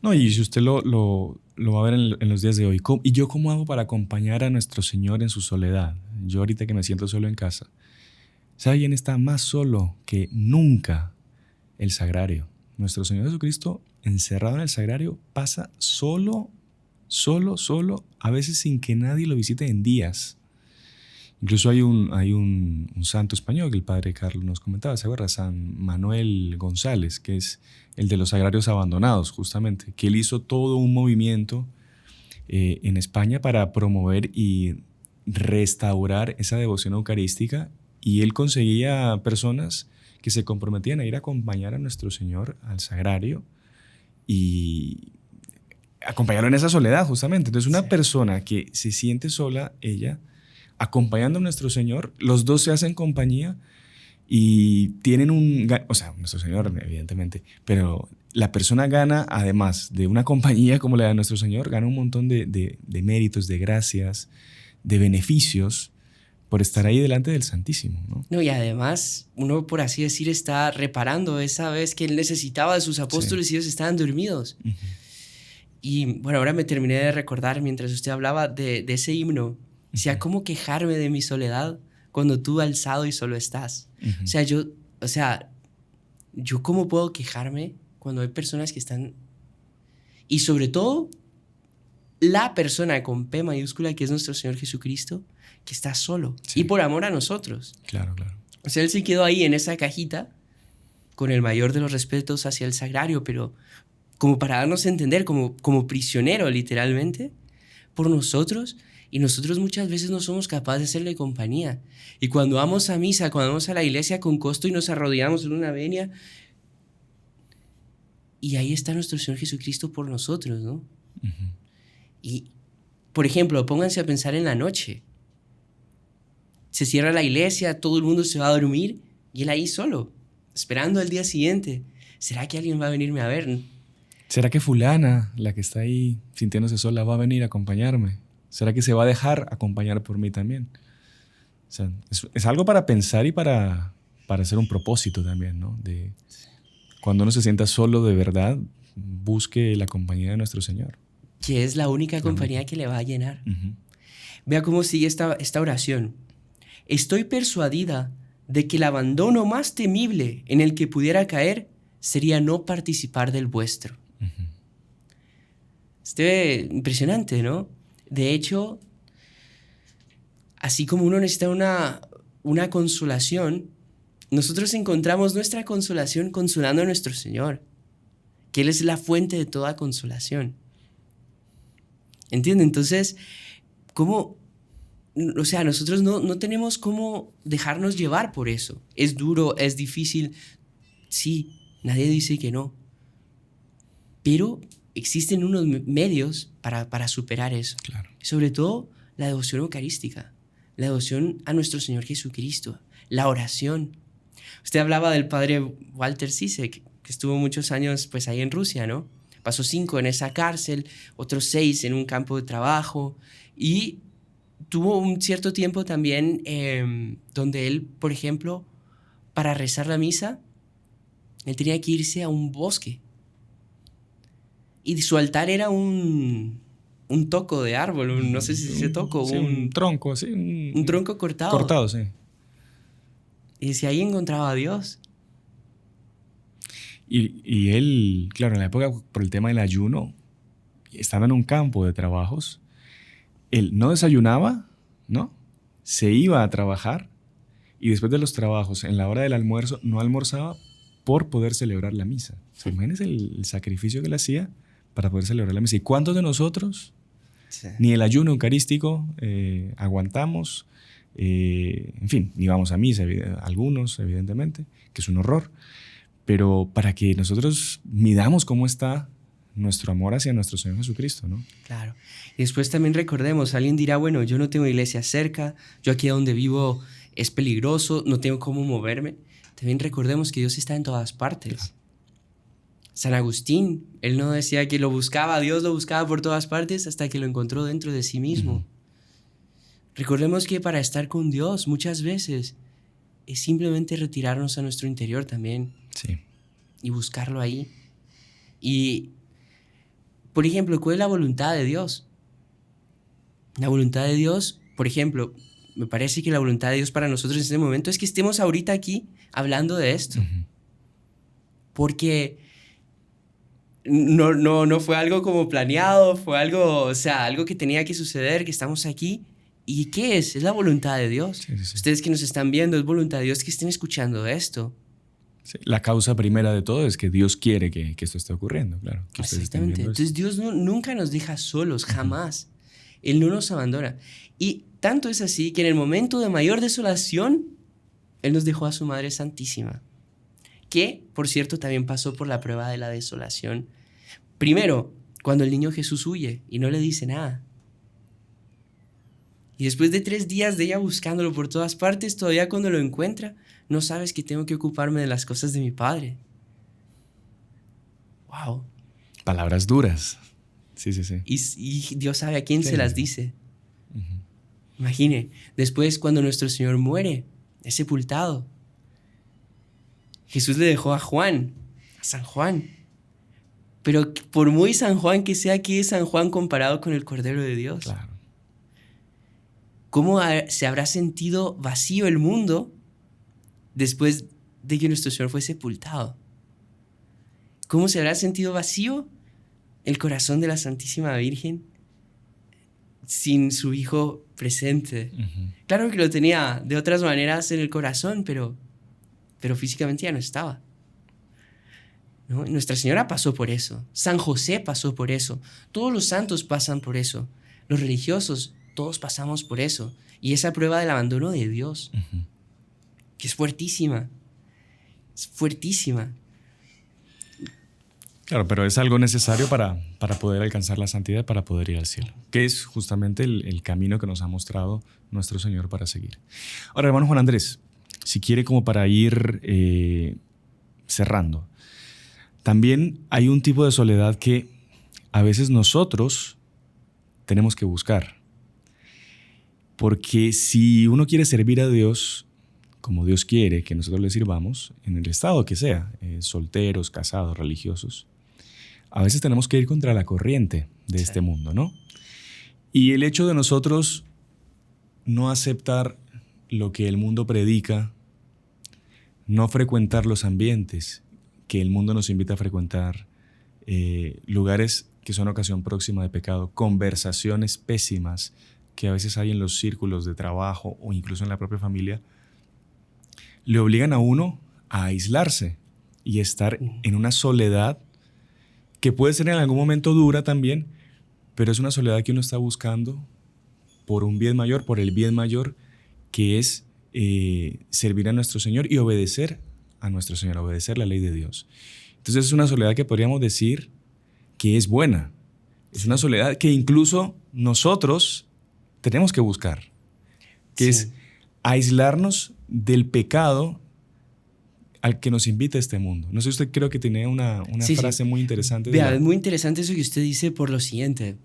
No, y si usted lo va a ver en los días de hoy. ¿Y yo cómo hago para acompañar a nuestro Señor en su soledad? Yo ahorita que me siento solo en casa. ¿Sabe quién está más solo que nunca? El sagrario. Nuestro Señor Jesucristo, encerrado en el sagrario, pasa solo, a veces sin que nadie lo visite en días. Incluso hay un santo español que el padre Carlos nos comentaba, ¿se acuerda? San Manuel González, que es el de los sagrarios abandonados, justamente, que él hizo todo un movimiento en España para promover y restaurar esa devoción eucarística, y él conseguía personas que se comprometían a ir a acompañar a nuestro Señor al sagrario y acompañarlo en esa soledad, justamente. Entonces, una persona que se siente sola, ella, acompañando a nuestro Señor, los dos se hacen compañía y tienen o sea, nuestro Señor, evidentemente, pero la persona gana, además de una compañía como la de nuestro Señor, gana un montón de méritos, de gracias, de beneficios por estar ahí delante del Santísimo, ¿no? No, y además, uno, por así decir, está reparando esa vez que él necesitaba de sus apóstoles y ellos estaban dormidos. Uh-huh. Y bueno, ahora me terminé de recordar mientras usted hablaba de ese himno. Decía, ¿cómo quejarme de mi soledad cuando tú alzado y solo estás? Uh-huh. O sea, yo cómo puedo quejarme cuando hay personas que están... Y sobre todo, la persona con P mayúscula, que es nuestro Señor Jesucristo, que está solo. Sí. Y por amor a nosotros. Claro, claro. O sea, él se quedó ahí en esa cajita con el mayor de los respetos hacia el sagrario, pero como para darnos a entender, como prisionero literalmente, por nosotros. Y nosotros muchas veces no somos capaces de hacerle compañía. Y cuando vamos a misa, cuando vamos a la iglesia con costo y nos arrodillamos en una venia, y ahí está nuestro Señor Jesucristo por nosotros, ¿no? Uh-huh. Y, por ejemplo, pónganse a pensar en la noche. Se cierra la iglesia, todo el mundo se va a dormir y él ahí solo, esperando al día siguiente. ¿Será que alguien va a venirme a ver? ¿Será que fulana, la que está ahí sintiéndose sola, va a venir a acompañarme? ¿Será que se va a dejar acompañar por mí también? O sea, es algo para pensar y para hacer un propósito también, ¿no? De cuando uno se sienta solo de verdad, busque la compañía de nuestro Señor. Que es la única compañía que le va a llenar. Uh-huh. Vea cómo sigue esta oración. Estoy persuadida de que el abandono más temible en el que pudiera caer sería no participar del vuestro. Uh-huh. Impresionante, ¿no? De hecho, así como uno necesita una consolación, nosotros encontramos nuestra consolación consolando a nuestro Señor, que Él es la fuente de toda consolación. ¿Entiende? Entonces, ¿cómo? O sea, nosotros no tenemos cómo dejarnos llevar por eso. Es duro, es difícil. Sí, nadie dice que no. Pero existen unos medios para superar eso. Claro. Sobre todo la devoción eucarística, la devoción a nuestro Señor Jesucristo, la oración. Usted hablaba del padre Walter Zizek, que estuvo muchos años pues, ahí en Rusia, ¿no? Pasó 5 en esa cárcel, otros 6 en un campo de trabajo y tuvo un cierto tiempo también donde él, por ejemplo, para rezar la misa, él tenía que irse a un bosque. Y su altar era un toco de árbol, no sé si se toco. Sí, un tronco, sí. Un tronco cortado. Cortado, sí. Y si ahí encontraba a Dios. Y él, claro, en la época, por el tema del ayuno, estaba en un campo de trabajos. Él no desayunaba, ¿no? Se iba a trabajar y después de los trabajos, en la hora del almuerzo, no almorzaba por poder celebrar la misa. O sea, imagínense el sacrificio que él hacía para poder celebrar la misa. ¿Y cuántos de nosotros, ni el ayuno eucarístico, aguantamos? En fin, ni vamos a misa, algunos, evidentemente, que es un horror. Pero para que nosotros midamos cómo está nuestro amor hacia nuestro Señor Jesucristo, ¿no? Claro. Y después también recordemos, alguien dirá, bueno, yo no tengo iglesia cerca, yo aquí donde vivo es peligroso, no tengo cómo moverme. También recordemos que Dios está en todas partes. Claro. San Agustín, él no decía que lo buscaba, Dios lo buscaba por todas partes hasta que lo encontró dentro de sí mismo. Recordemos que para estar con Dios muchas veces es simplemente retirarnos a nuestro interior también. Sí. Y buscarlo ahí. Y, por ejemplo, ¿cuál es la voluntad de Dios? La voluntad de Dios, por ejemplo, me parece que la voluntad de Dios para nosotros en este momento es que estemos ahorita aquí hablando de esto. Porque no fue algo como planeado, fue algo, o sea, algo que tenía que suceder, que estamos aquí. ¿Y qué es? Es la voluntad de Dios. Sí. Ustedes que nos están viendo, es voluntad de Dios que estén escuchando esto. Sí, la causa primera de todo es que Dios quiere que esto esté ocurriendo, claro. Que exactamente. Entonces Dios nunca nos deja solos, jamás. Él no nos abandona. Y tanto es así que en el momento de mayor desolación, Él nos dejó a su Madre Santísima, que, por cierto, también pasó por la prueba de la desolación. Primero, cuando el niño Jesús huye y no le dice nada. Y después de 3 días de ella buscándolo por todas partes, todavía cuando lo encuentra, no sabes que tengo que ocuparme de las cosas de mi padre. ¡Wow! Palabras duras. Sí. Y Dios sabe a quién se las dice. Imagine, después cuando nuestro Señor muere, es sepultado. Jesús le dejó a Juan, a San Juan. Pero por muy San Juan que sea, ¿qué es San Juan comparado con el Cordero de Dios? Claro. ¿Cómo se habrá sentido vacío el mundo después de que nuestro Señor fue sepultado? ¿Cómo se habrá sentido vacío el corazón de la Santísima Virgen sin su Hijo presente? Claro que lo tenía de otras maneras en el corazón, pero físicamente ya no estaba. ¿No? Nuestra Señora pasó por eso. San José pasó por eso. Todos los santos pasan por eso. Los religiosos, todos pasamos por eso. Y esa prueba del abandono de Dios, que es fuertísima. Es fuertísima. Claro, pero es algo necesario para poder alcanzar la santidad, para poder ir al cielo, que es justamente el camino que nos ha mostrado nuestro Señor para seguir. Ahora, hermano Juan Andrés, si quiere como para ir cerrando, también hay un tipo de soledad que a veces nosotros tenemos que buscar. Porque si uno quiere servir a Dios como Dios quiere que nosotros le sirvamos, en el estado que sea, solteros, casados, religiosos, a veces tenemos que ir contra la corriente de este mundo, ¿no? Y el hecho de nosotros no aceptar lo que el mundo predica, no frecuentar los ambientes que el mundo nos invita a frecuentar, lugares que son ocasión próxima de pecado, conversaciones pésimas que a veces hay en los círculos de trabajo o incluso en la propia familia, le obligan a uno a aislarse y estar en una soledad que puede ser en algún momento dura también, pero es una soledad que uno está buscando por un bien mayor, por el bien mayor, que es servir a nuestro Señor y obedecer a nuestro Señor, obedecer la ley de Dios. Entonces es una soledad que podríamos decir que es buena. Es una soledad que incluso nosotros tenemos que buscar, que es aislarnos del pecado al que nos invita este mundo. No sé, usted creo que tenía una frase muy interesante. Vea, es muy interesante eso que usted dice por lo siguiente.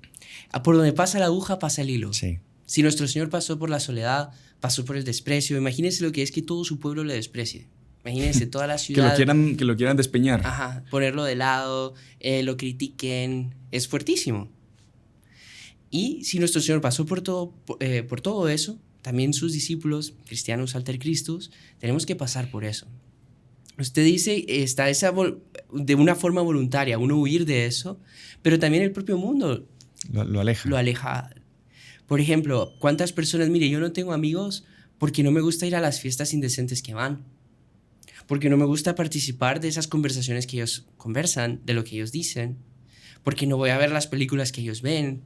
Por donde pasa la aguja, pasa el hilo. Sí. Si nuestro Señor pasó por la soledad, pasó por el desprecio, imagínese lo que es que todo su pueblo le desprecie. Imagínense toda la ciudad. Que lo quieran despeñar. Ajá, ponerlo de lado, lo critiquen, es fuertísimo. Y si nuestro Señor pasó por todo eso, también sus discípulos, cristianos alter Christus, tenemos que pasar por eso. Usted dice, está de una forma voluntaria, uno huir de eso, pero también el propio mundo lo aleja. Lo aleja. Por ejemplo, ¿cuántas personas, mire, yo no tengo amigos porque no me gusta ir a las fiestas indecentes que van? Porque no me gusta participar de esas conversaciones que ellos conversan, de lo que ellos dicen, porque no voy a ver las películas que ellos ven.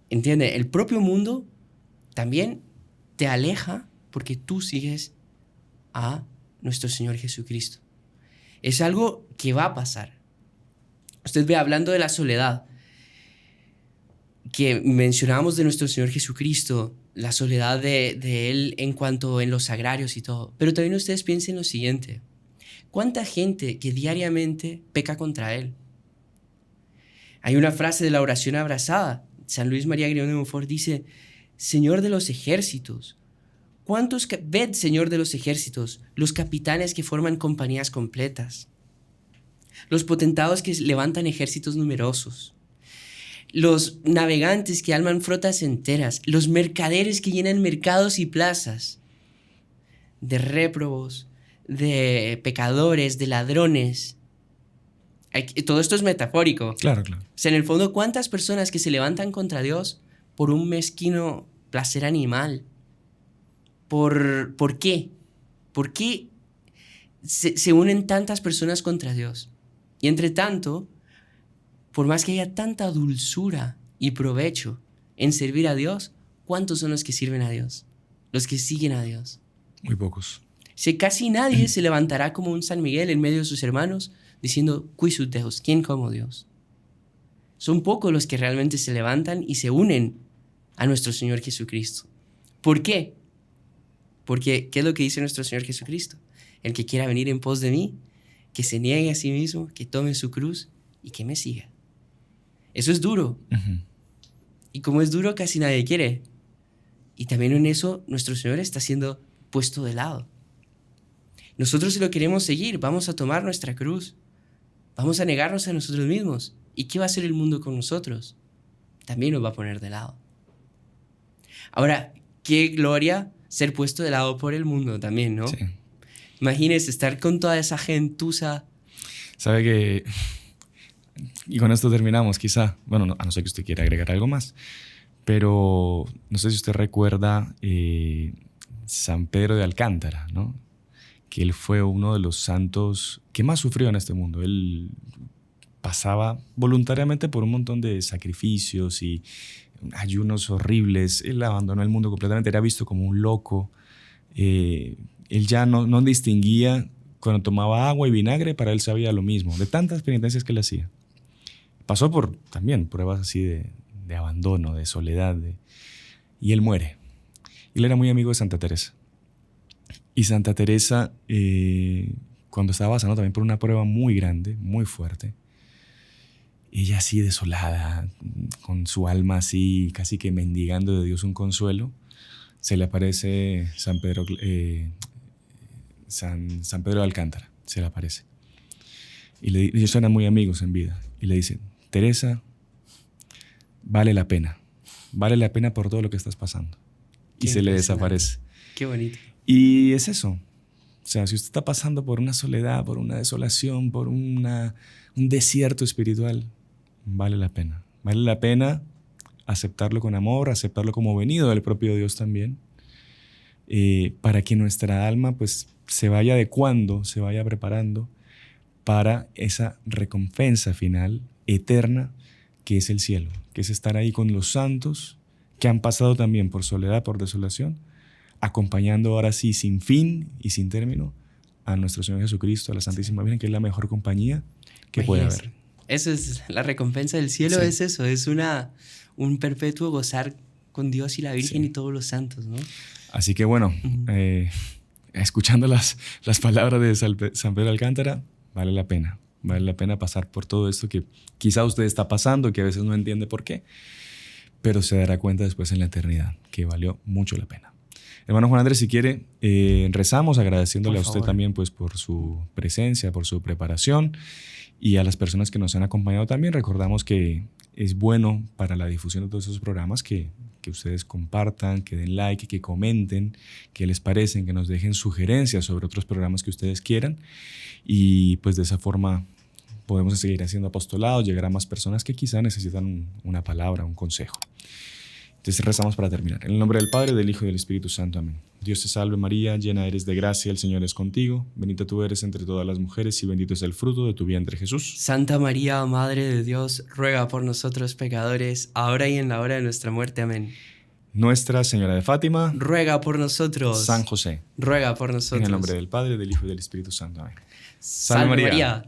¿Entiende? El propio mundo también te aleja porque tú sigues a nuestro Señor Jesucristo. Es algo que va a pasar. Usted ve, hablando de la soledad, que mencionábamos de nuestro Señor Jesucristo, la soledad de Él en cuanto en los sagrarios y todo. Pero también ustedes piensen lo siguiente. ¿Cuánta gente que diariamente peca contra Él? Hay una frase de la oración abrazada. San Luis María Griñón de Montfort dice: Señor de los ejércitos, ved, Señor de los ejércitos, los capitanes que forman compañías completas, los potentados que levantan ejércitos numerosos, los navegantes que alman flotas enteras, los mercaderes que llenan mercados y plazas, de réprobos, de pecadores, de ladrones. Todo esto es metafórico. Claro, claro. O sea, en el fondo, ¿cuántas personas que se levantan contra Dios por un mezquino placer animal? ¿Por qué? ¿Por qué se unen tantas personas contra Dios? Y entre tanto, por más que haya tanta dulzura y provecho en servir a Dios, ¿cuántos son los que sirven a Dios? Los que siguen a Dios. Muy pocos. Si casi nadie se levantará como un San Miguel en medio de sus hermanos diciendo, Qui sut Deus, ¿quién como Dios? Son pocos los que realmente se levantan y se unen a nuestro Señor Jesucristo. ¿Por qué? Porque, ¿qué es lo que dice nuestro Señor Jesucristo? El que quiera venir en pos de mí, que se niegue a sí mismo, que tome su cruz y que me siga. Eso es duro. Uh-huh. Y como es duro, casi nadie quiere. Y también en eso nuestro Señor está siendo puesto de lado. Nosotros, si lo queremos seguir, vamos a tomar nuestra cruz. Vamos a negarnos a nosotros mismos. ¿Y qué va a hacer el mundo con nosotros? También nos va a poner de lado. Ahora, qué gloria ser puesto de lado por el mundo también, ¿no? Sí. Imagínese estar con toda esa gentuza. Sabe que... Y con esto terminamos, quizá. Bueno, no, a no ser que usted quiera agregar algo más. Pero no sé si usted recuerda San Pedro de Alcántara, ¿no? Que él fue uno de los santos que más sufrió en este mundo. Él pasaba voluntariamente por un montón de sacrificios y ayunos horribles. Él abandonó el mundo completamente, era visto como un loco. Él ya no distinguía. Cuando tomaba agua y vinagre, para él sabía lo mismo, de tantas penitencias que él hacía. Pasó por también pruebas así de abandono, de soledad, y él muere. Él era muy amigo de Santa Teresa. Y Santa Teresa, cuando estaba pasando también por una prueba muy grande, muy fuerte, ella así desolada, con su alma así casi que mendigando de Dios un consuelo, se le aparece San Pedro de Alcántara, se le aparece. Y ellos eran muy amigos en vida. Y le dicen, Teresa, vale la pena por todo lo que estás pasando. Y se le desaparece. Qué bonito. Y es eso. O sea, si usted está pasando por una soledad, por una desolación, por un desierto espiritual, vale la pena. Vale la pena aceptarlo con amor, aceptarlo como venido del propio Dios también, para que nuestra alma pues se vaya adecuando, se vaya preparando para esa recompensa final, eterna, que es el cielo, que es estar ahí con los santos que han pasado también por soledad, por desolación, acompañando ahora sí, sin fin y sin término, a nuestro Señor Jesucristo, a la Santísima Virgen, que es la mejor compañía que puede haber. Eso es la recompensa del cielo, sí. Es eso, es un perpetuo gozar con Dios y la Virgen, sí, y todos los santos, ¿no? Así que bueno, escuchando las palabras de San Pedro de Alcántara, vale la pena pasar por todo esto que quizá usted está pasando, que a veces no entiende por qué, pero se dará cuenta después en la eternidad que valió mucho la pena. Hermano Juan Andrés, si quiere, rezamos agradeciéndole Por a usted favor. también pues, por su presencia, por su preparación, y a las personas que nos han acompañado también. Recordamos que es bueno para la difusión de todos esos programas que ustedes compartan, que den like, que comenten qué les parecen, que nos dejen sugerencias sobre otros programas que ustedes quieran, y pues de esa forma podemos seguir haciendo apostolado, llegar a más personas que quizá necesitan una palabra, un consejo. Entonces rezamos para terminar. En el nombre del Padre, del Hijo y del Espíritu Santo. Amén. Dios te salve María, llena eres de gracia, el Señor es contigo. Bendita tú eres entre todas las mujeres y bendito es el fruto de tu vientre Jesús. Santa María, Madre de Dios, ruega por nosotros pecadores, ahora y en la hora de nuestra muerte. Amén. Nuestra Señora de Fátima, Ruega por nosotros. San José. Ruega por nosotros. En el nombre del Padre, del Hijo y del Espíritu Santo. Amén. Salve María. María.